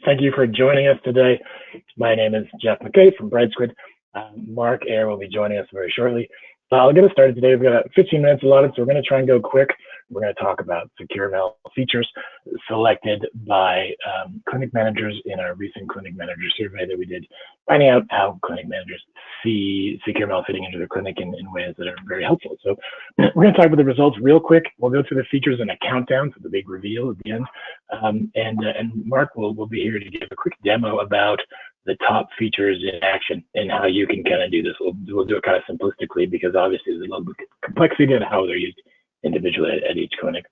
Thank you for joining us today. My name is Jeff McKay from Brightsquid. Mark Ayer will be joining us very shortly. I'll get us started today. We've got 15 minutes allotted, so we're going to try and go quick. We're going to talk about secure mail features selected by clinic managers in our recent clinic manager survey that we did, finding out how clinic managers see secure mail fitting into their clinic in ways that are very helpful. So we're going to talk about the results real quick. We'll go through the features in a countdown, so the big reveal at the end. And Mark will be here to give a quick demo about the top features in action and how you can kind of do this. We'll do it kind of simplistically because obviously there's a little bit of complexity in how they're used individually at each clinic.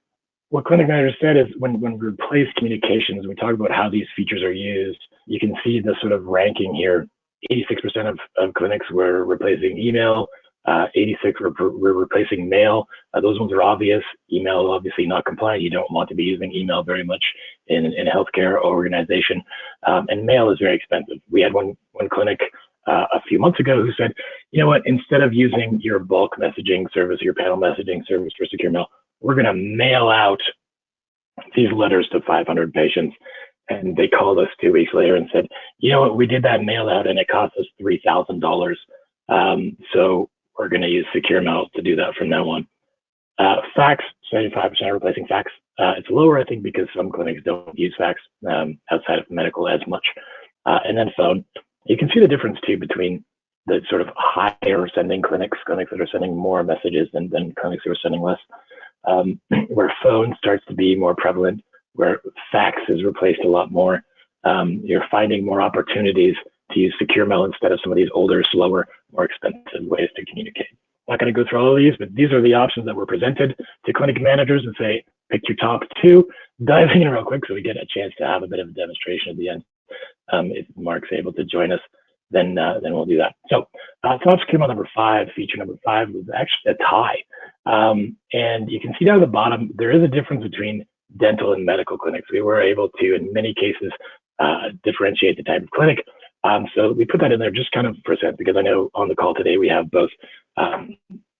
What clinic managers said is when we replace communications, we talk about how these features are used. You can see the sort of ranking here. 86% of clinics were replacing email. 86 were replacing mail. Those ones are obvious. Email, obviously not compliant. You don't want to be using email very much in a healthcare organization. And mail is very expensive. We had one clinic a few months ago who said, you know what, instead of using your bulk messaging service, your panel messaging service for secure mail, we're going to mail out these letters to 500 patients. And they called us 2 weeks later and said, you know what, we did that mail out and it cost us $3,000. So we're going to use secure mail to do that from now on. Fax, 75% are replacing fax. It's lower, I think, because some clinics don't use fax outside of medical as much. And then phone. You can see the difference too between the sort of higher sending clinics that are sending more messages than clinics who are sending less, where phone starts to be more prevalent, where fax is replaced a lot more. You're finding more opportunities to use secure mail instead of some of these older, slower, more expensive ways to communicate. I'm not going to go through all of these, but these are the options that were presented to clinic managers and say, pick your top 2. Diving in real quick so we get a chance to have a bit of a demonstration at the end. If Mark's able to join us, then we'll do that. So top secure mail number 5, feature number 5 was actually a tie. And you can see down at the bottom, there is a difference between dental and medical clinics. We were able to, in many cases, differentiate the type of clinic. So we put that in there just kind of for a sense, because I know on the call today we have both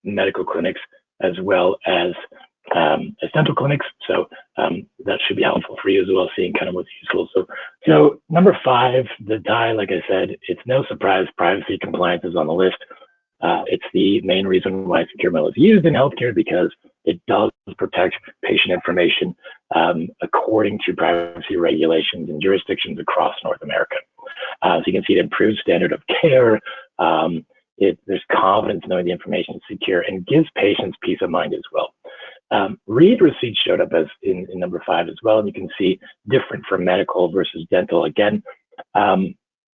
medical clinics as well as dental clinics. So that should be helpful for you as well, seeing kind of what's useful. So number 5, the tie, like I said, it's no surprise, privacy compliance is on the list. It's the main reason why secure mail is used in healthcare, because it does protect patient information according to privacy regulations in jurisdictions across North America. So you can see it improves standard of care. There's confidence knowing the information is secure and gives patients peace of mind as well. Read receipts showed up as in number 5 as well, and you can see different for medical versus dental. Again,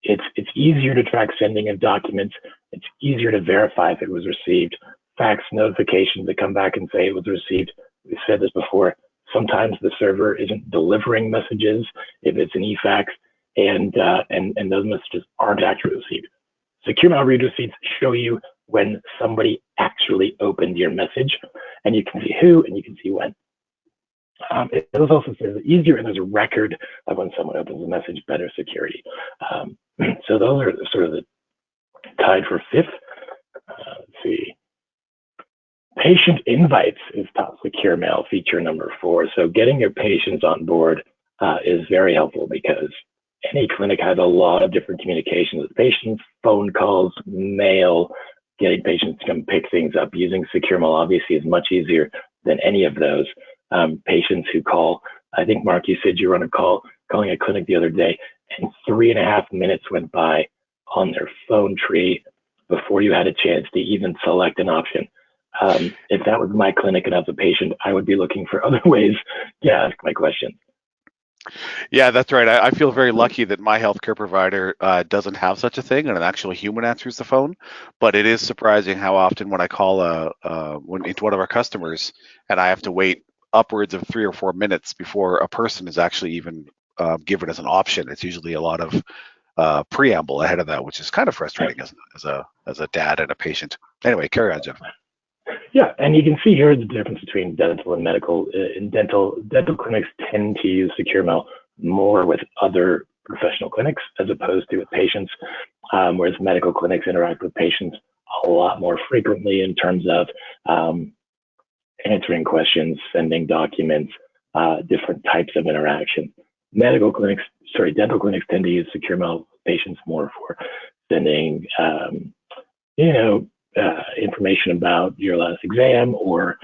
it's easier to track sending of documents. It's easier to verify if it was received. Fax notifications that come back and say it was received. We've said this before. Sometimes the server isn't delivering messages if it's an e-fax, and those messages aren't actually received. Secure mail read receipts show you when somebody actually opened your message, and you can see who and you can see when. It also says it's easier, and there's a record of when someone opens a message, better security. So those are sort of the tied for 5th. Let's see. Patient invites is top secure mail feature number 4. So getting your patients on board is very helpful, because any clinic has a lot of different communications with patients, phone calls, mail. Getting patients to come pick things up using secure mail obviously is much easier than any of those. Patients who call, I think Mark, you said you were on a call calling a clinic the other day, and 3.5 minutes went by on their phone tree before you had a chance to even select an option. If that was my clinic and I was a patient, I would be looking for other ways to ask my questions. Yeah, that's right. I feel very lucky that my healthcare provider doesn't have such a thing, and an actual human answers the phone. But it is surprising how often when I call into one of our customers, and I have to wait upwards of 3 or 4 minutes before a person is actually even given as an option. It's usually a lot of preamble ahead of that, which is kind of frustrating as a dad and a patient. Anyway, carry on, Jeff. Yeah, and you can see here the difference between dental and medical. In dental clinics tend to use secure mail more with other professional clinics as opposed to with patients, whereas medical clinics interact with patients a lot more frequently in terms of answering questions, sending documents, different types of interaction. Medical clinics dental clinics tend to use secure mail patients more for sending, you know, information about your last exam, or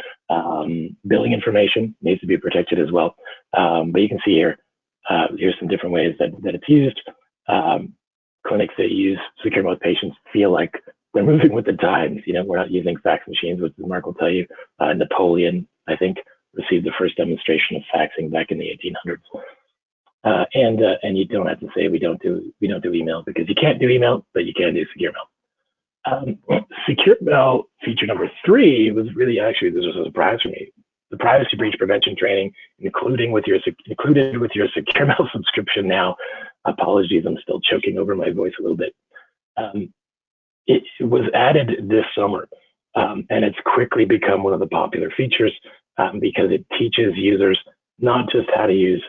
billing information needs to be protected as well. But you can see here, here's some different ways that it's used. Clinics that use secure mail patients feel like they're moving with the times. You know, we're not using fax machines, which Mark will tell you. Napoleon, I think, received the first demonstration of faxing back in the 1800s. And you don't have to say we don't do email, because you can't do email, but you can do secure mail. Secure mail feature number 3 was really, actually, this was a surprise for me. The privacy breach prevention training, included with your secure mail subscription now. Apologies, I'm still choking over my voice a little bit. It was added this summer, and it's quickly become one of the popular features because it teaches users not just how to use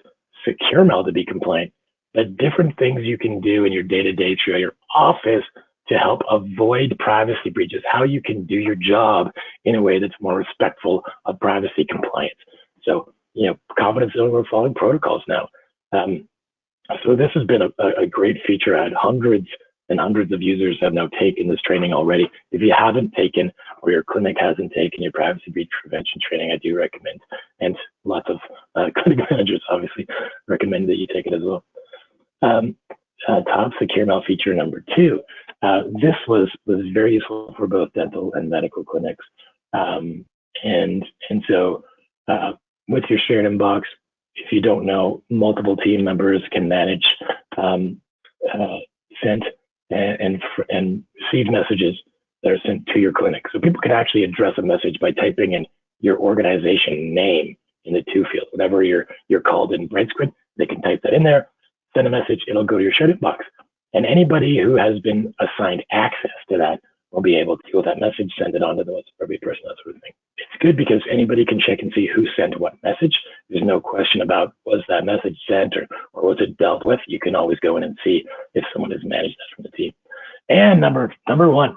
secure mail to be compliant, but different things you can do in your day-to-day throughout your office to help avoid privacy breaches, how you can do your job in a way that's more respectful of privacy compliance. So, you know, confidence in we're following protocols now. So this has been a great feature. I had hundreds and hundreds of users have now taken this training already. If you haven't taken, or your clinic hasn't taken your privacy breach prevention training, I do recommend, and lots of clinic managers obviously recommend that you take it as well. Top secure mail feature number 2. This was very useful for both dental and medical clinics. And so with your shared inbox, if you don't know, multiple team members can manage sent and receive messages that are sent to your clinic. So people can actually address a message by typing in your organization name in the to field. Whenever you're called in Brightsquid, they can type that in there, send a message, it'll go to your shared inbox. And anybody who has been assigned access to that will be able to deal with that message, send it on to the most appropriate person, that sort of thing. It's good because anybody can check and see who sent what message. There's no question about, was that message sent or was it dealt with? You can always go in and see if someone has managed that from the team. And number 1.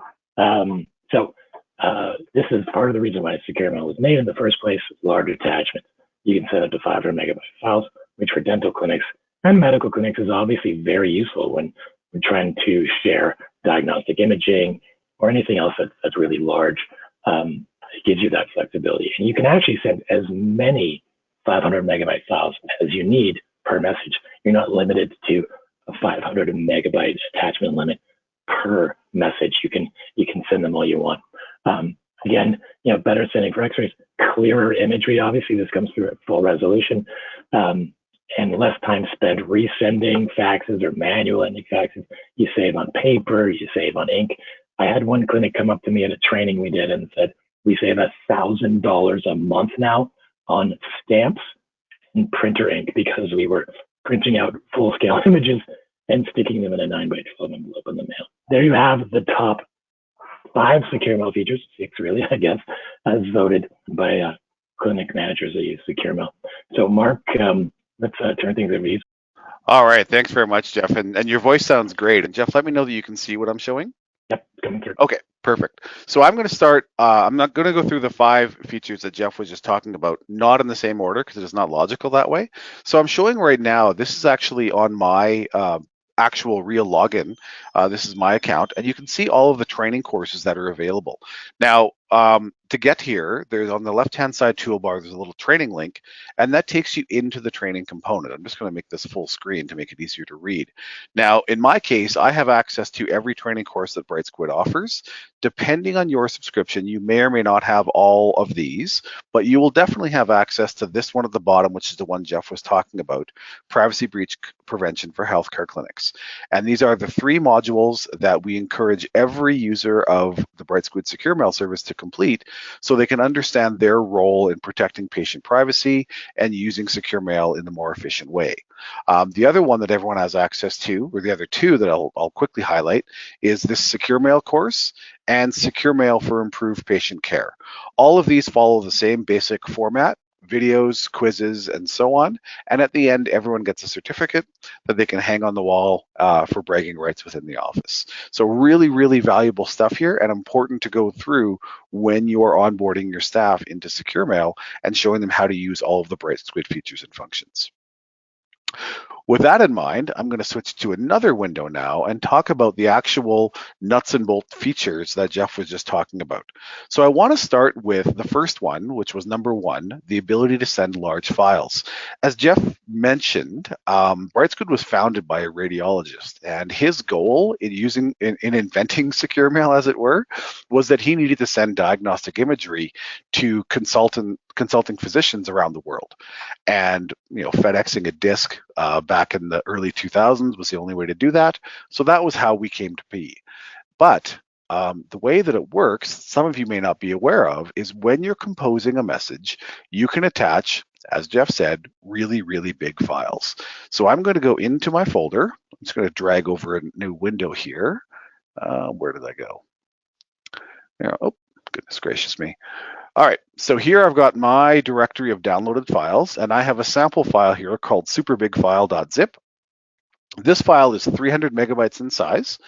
This is part of the reason why secure mail was made in the first place. Large attachment. You can send up to 500 megabyte files, which for dental clinics and medical clinics is obviously very useful when we're trying to share diagnostic imaging or anything else that's really large. It gives you that flexibility. And you can actually send as many 500 megabyte files as you need per message. You're not limited to a 500 megabyte attachment limit per message. You can send them all you want. Again, you know, better sending for x-rays, clearer imagery. Obviously, this comes through at full resolution. And less time spent resending faxes or manual ending faxes. You save on paper, you save on ink. I had one clinic come up to me at a training we did and said, we save $1,000 a month now on stamps and printer ink because we were printing out full-scale images and sticking them in a 9x12 envelope in the mail. There you have the top 5 secure mail features, 6 really, I guess, as voted by clinic managers that use secure mail. So Mark, let's turn things over to you. All right, thanks very much, Jeff. And your voice sounds great. And Jeff, let me know that you can see what I'm showing. Yep, coming through. Okay, perfect. So I'm going to start. I'm not going to go through the 5 features that Jeff was just talking about, not in the same order because it is not logical that way. So I'm showing right now, this is actually on my actual real login. This is my account, and you can see all of the training courses that are available. Now, to get here, there's on the left-hand side toolbar, there's a little training link, and that takes you into the training component. I'm just going to make this full screen to make it easier to read. Now, in my case, I have access to every training course that Brightsquid offers. Depending on your subscription, you may or may not have all of these, but you will definitely have access to this one at the bottom, which is the one Jeff was talking about, Privacy Breach Prevention for Healthcare Clinics. And these are the 3 modules that we encourage every user of the Brightsquid Secure Mail service to complete so they can understand their role in protecting patient privacy and using secure mail in a more efficient way. The other one that everyone has access to, or the other 2 that I'll quickly highlight, is this secure mail course and secure mail for improved patient care. All of these follow the same basic format: videos, quizzes, and so on. And at the end, everyone gets a certificate that they can hang on the wall for bragging rights within the office. So really, really valuable stuff here, and important to go through when you are onboarding your staff into secure mail and showing them how to use all of the Brightsquid features and functions. With that in mind, I'm going to switch to another window now and talk about the actual nuts and bolt features that Jeff was just talking about. So I want to start with the first one, which was number one, the ability to send large files. As Jeff mentioned, Brightsquid was founded by a radiologist, and his goal in inventing secure mail, as it were, was that he needed to send diagnostic imagery to consulting physicians around the world. And FedExing a disc back in the early 2000s was the only way to do that. So that was how we came to be. But the way that it works, some of you may not be aware of, is when you're composing a message, you can attach, as Jeff said, really, really big files. So I'm going to go into my folder. I'm just going to drag over a new window here. Where did I go? Oh, goodness gracious me. All right, so here I've got my directory of downloaded files, and I have a sample file here called superbigfile.zip. This file is 300 megabytes in size.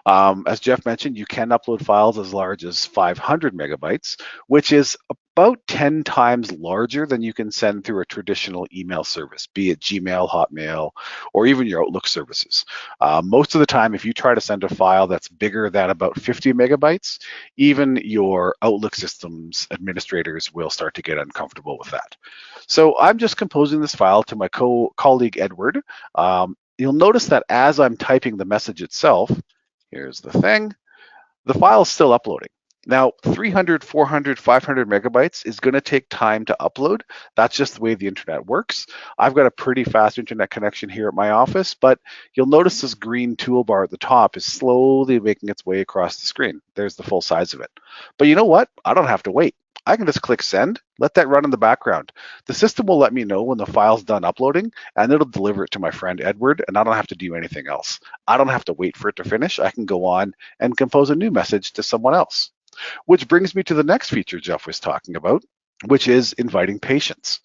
As Jeff mentioned, you can upload files as large as 500 megabytes, which is about 10 times larger than you can send through a traditional email service, be it Gmail, Hotmail, or even your Outlook services. Most of the time, if you try to send a file that's bigger than about 50 megabytes, even your Outlook systems administrators will start to get uncomfortable with that. So I'm just composing this file to my colleague, Edward. You'll notice that as I'm typing the message itself, here's the thing, the file is still uploading. Now, 300, 400, 500 megabytes is going to take time to upload. That's just the way the internet works. I've got a pretty fast internet connection here at my office, but you'll notice this green toolbar at the top is slowly making its way across the screen. There's the full size of it. But you know what? I don't have to wait. I can just click send, let that run in the background. The system will let me know when the file's done uploading, and it'll deliver it to my friend Edward, and I don't have to do anything else. I don't have to wait for it to finish. I can go on and compose a new message to someone else. Which brings me to the next feature Jeff was talking about, which is inviting patients.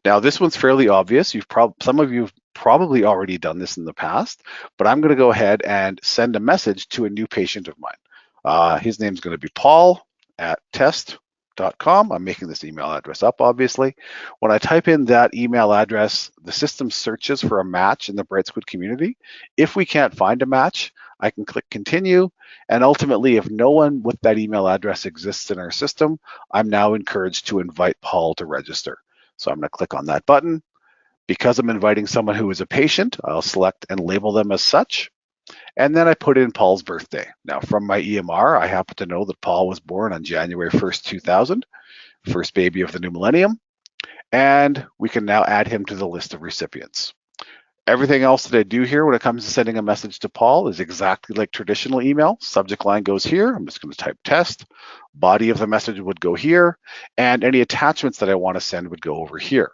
Now, this one's fairly obvious. Some of you have probably already done this in the past, but I'm going to go ahead and send a message to a new patient of mine. His name's going to be Paul at test.com. I'm making this email address up, obviously. When I type in that email address, the system searches for a match in the Brightsquid community. If we can't find a match, I can click continue, and ultimately, if no one with that email address exists in our system, I'm now encouraged to invite Paul to register. So I'm going to click on that button. Because I'm inviting someone who is a patient, I'll select and label them as such. And then I put in Paul's birthday. Now, from my EMR, I happen to know that Paul was born on January 1st, 2000, first baby of the new millennium. And we can now add him to the list of recipients. Everything else that I do here when it comes to sending a message to Paul is exactly like traditional email. Subject line goes here. I'm just going to type test. Body of the message would go here. And any attachments that I want to send would go over here.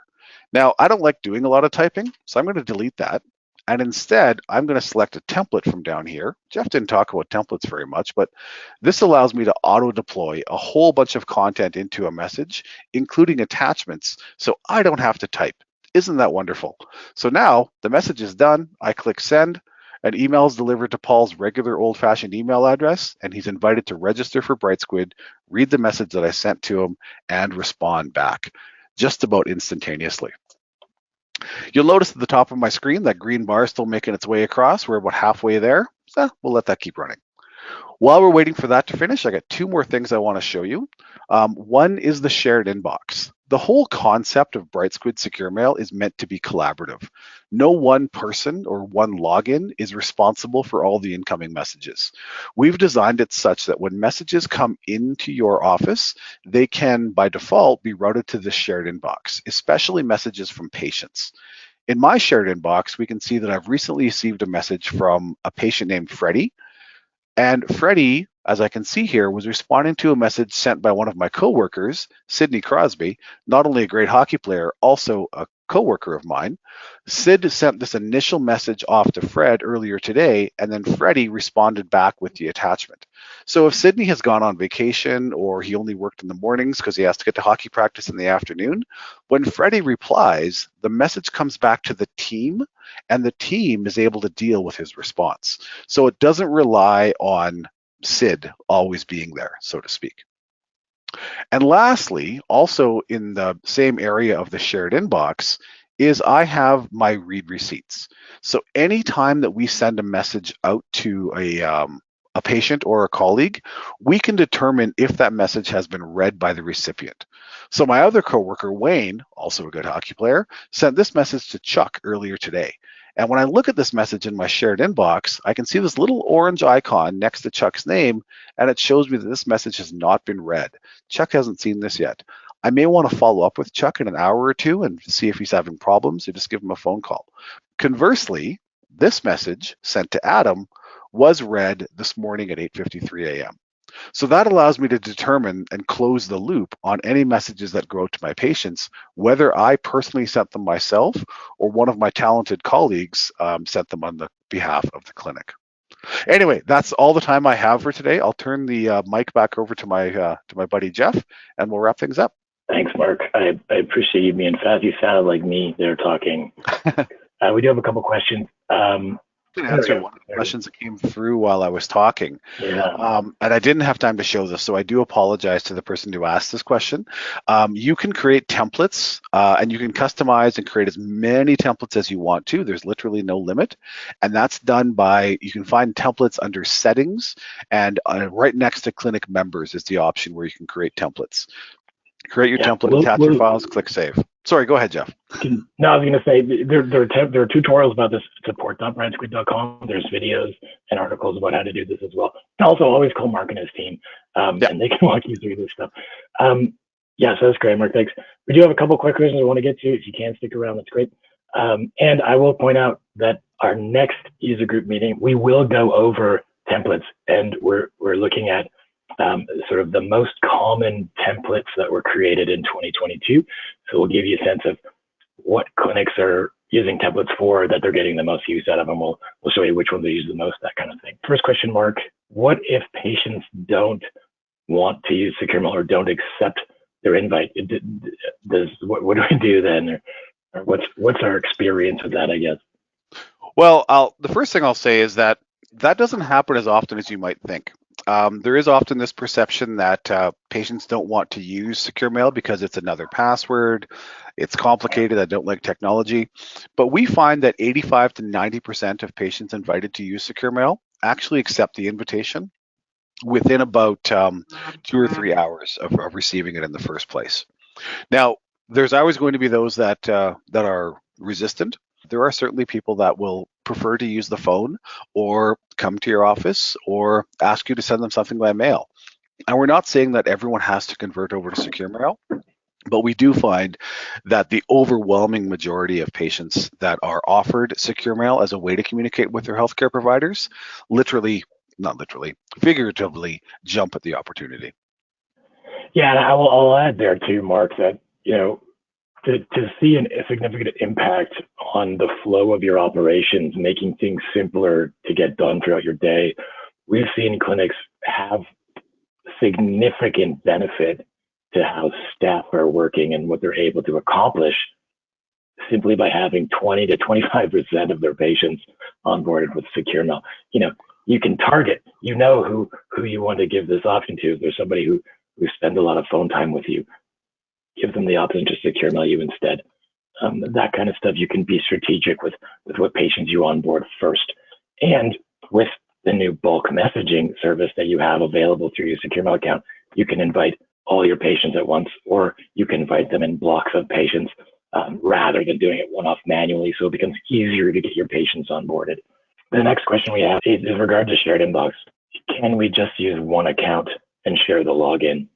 Now, I don't like doing a lot of typing, so I'm going to delete that. And instead, I'm going to select a template from down here. Jeff didn't talk about templates very much, but this allows me to auto-deploy a whole bunch of content into a message, including attachments, so I don't have to type. Isn't that wonderful? So now the message is done. I click send. An email is delivered to Paul's regular old-fashioned email address, and he's invited to register for Brightsquid, read the message that I sent to him, and respond back just about instantaneously. You'll notice at the top of my screen that green bar is still making its way across. We're about halfway there. So we'll let that keep running. While we're waiting for that to finish, I got two more things I want to show you. One is the shared inbox. The whole concept of Brightsquid Secure Mail is meant to be collaborative. No one person or one login is responsible for all the incoming messages. We've designed it such that when messages come into your office, they can, by default, be routed to this shared inbox, especially messages from patients. In my shared inbox, we can see that I've recently received a message from a patient named Freddie. And Freddie, as I can see here, was responding to a message sent by one of my coworkers, Sidney Crosby, not only a great hockey player, also a coworker of mine. Sid sent this initial message off to Fred earlier today, and then Freddie responded back with the attachment. So if Sidney has gone on vacation or he only worked in the mornings because he has to get to hockey practice in the afternoon, when Freddie replies, the message comes back to the team, and the team is able to deal with his response. So it doesn't rely on Sid always being there, so to speak. And lastly, also in the same area of the shared inbox is I have my read receipts. So anytime that we send a message out to a patient or a colleague, we can determine if that message has been read by the recipient. So my other coworker, Wayne, also a good hockey player, sent this message to Chuck earlier today. And when I look at this message in my shared inbox, I can see this little orange icon next to Chuck's name, and it shows me that this message has not been read. Chuck hasn't seen this yet. I may want to follow up with Chuck in an hour or two and see if he's having problems, or just give him a phone call. Conversely, this message sent to Adam was read this morning at 8:53 a.m. So that allows me to determine and close the loop on any messages that go out to my patients, whether I personally sent them myself or one of my talented colleagues sent them on the behalf of the clinic. Anyway, that's all the time I have for today. I'll turn the mic back over to my buddy Jeff, and we'll wrap things up. Thanks, Mark. I appreciate you being fast. You sounded like me there talking. We do have a couple questions. To answer one of the questions that came through while I was talking. Yeah. And I didn't have time to show this, so I do apologize to the person who asked this question. You can create templates and you can customize and create as many templates as you want to. There's literally no limit. And that's done by, you can find templates under settings, and right next to clinic members is the option where you can create templates. Create your template, attach your files, click save. Sorry, go ahead, Jeff. No, I was going to say there are tutorials about this at support.brightsquid.com. There's videos and articles about how to do this as well. Also, always call Mark and his team, and they can walk you through this stuff. Yeah, so that's great, Mark. Thanks. We do have a couple quick questions I want to get to. If you can stick around, that's great. And I will point out that our next user group meeting, we will go over templates, and we're looking at sort of the most common templates that were created in 2022. So we'll give you a sense of what clinics are using templates for, that they're getting the most use out of them. We'll show you which ones they use the most, that kind of thing. First question, Mark, what if patients don't want to use SecureMail or don't accept their invite? What do we do then? Or what's our experience with that, I guess? Well, the first thing I'll say is that doesn't happen as often as you might think. There is often this perception that patients don't want to use SecureMail because it's another password, it's complicated, I don't like technology. But we find that 85 to 90% of patients invited to use SecureMail actually accept the invitation within about 2 or 3 hours of receiving it in the first place. Now, there's always going to be those that are resistant. There are certainly people that will prefer to use the phone or come to your office or ask you to send them something by mail. And we're not saying that everyone has to convert over to SecureMail, but we do find that the overwhelming majority of patients that are offered SecureMail as a way to communicate with their healthcare providers figuratively jump at the opportunity. Yeah, and I'll add there too, Mark, that to see a significant impact on the flow of your operations, making things simpler to get done throughout your day, we've seen clinics have significant benefit to how staff are working and what they're able to accomplish simply by having 20 to 25% of their patients onboarded with SecureMail. You can target, who you want to give this option to. If there's somebody who spends a lot of phone time with you, give them the option to SecureMail you instead. That kind of stuff, you can be strategic with what patients you onboard first. And with the new bulk messaging service that you have available through your SecureMail account, you can invite all your patients at once, or you can invite them in blocks of patients rather than doing it one-off manually. So it becomes easier to get your patients onboarded. The next question we have is in regard to shared inbox. Can we just use one account and share the login?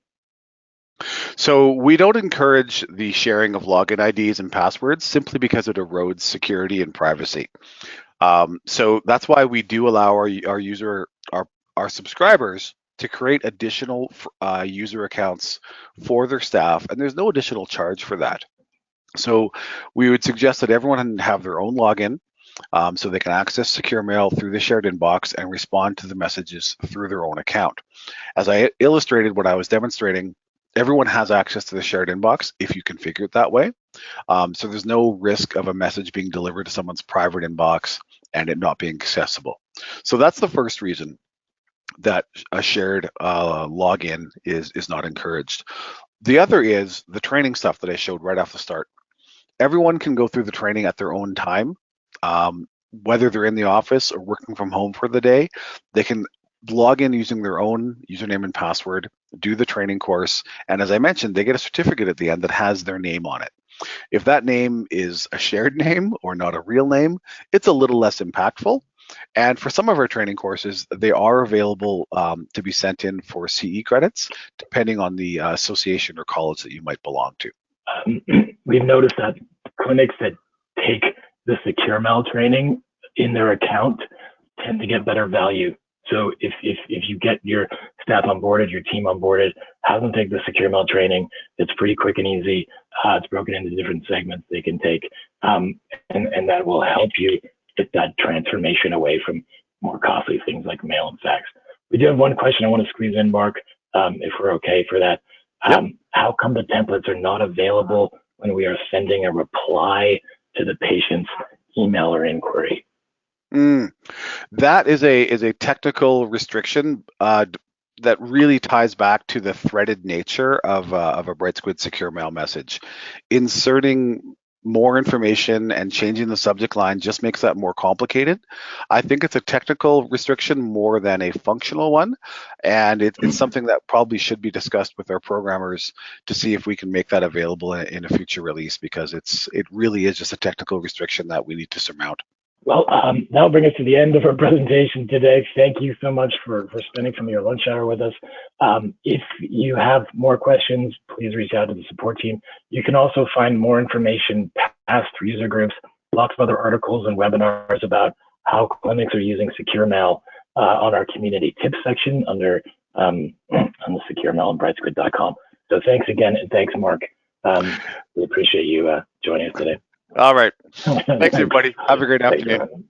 So we don't encourage the sharing of login IDs and passwords simply because it erodes security and privacy. So that's why we do allow our subscribers to create additional user accounts for their staff, and there's no additional charge for that. So we would suggest that everyone have their own login, so they can access SecureMail through the shared inbox and respond to the messages through their own account. As I illustrated when I was demonstrating, everyone has access to the shared inbox if you configure it that way. So there's no risk of a message being delivered to someone's private inbox and it not being accessible. So that's the first reason that a shared login is not encouraged. The other is the training stuff that I showed right off the start. everyone can go through the training at their own time. Whether they're in the office or working from home for the day, they can log in using their own username and password, do the training course, and as I mentioned, they get a certificate at the end that has their name on it. If that name is a shared name or not a real name, it's a little less impactful. And for some of our training courses, they are available to be sent in for CE credits, depending on the association or college that you might belong to. We've noticed that clinics that take the SecureMail training in their account tend to get better value. So if you get your staff onboarded, your team onboarded, have them take the SecureMail training. It's pretty quick and easy. It's broken into different segments they can take, and that will help you get that transformation away from more costly things like mail and fax. We do have one question I want to squeeze in, Mark, if we're okay for that. Yep. How come the templates are not available when we are sending a reply to the patient's email or inquiry? That is a technical restriction that really ties back to the threaded nature of a Brightsquid secure mail message. Inserting more information and changing the subject line just makes that more complicated. I think it's a technical restriction more than a functional one, and it's something that probably should be discussed with our programmers to see if we can make that available in a future release, because it really is just a technical restriction that we need to surmount. Well, that'll bring us to the end of our presentation today. Thank you so much for spending some of your lunch hour with us. If you have more questions, please reach out to the support team. You can also find more information past user groups, lots of other articles and webinars about how clinics are using SecureMail on our community tips section under on the SecureMail on brightsquid.com. So thanks again, and thanks, Mark. We appreciate you joining us today. All right. Thanks, everybody. Have a great afternoon.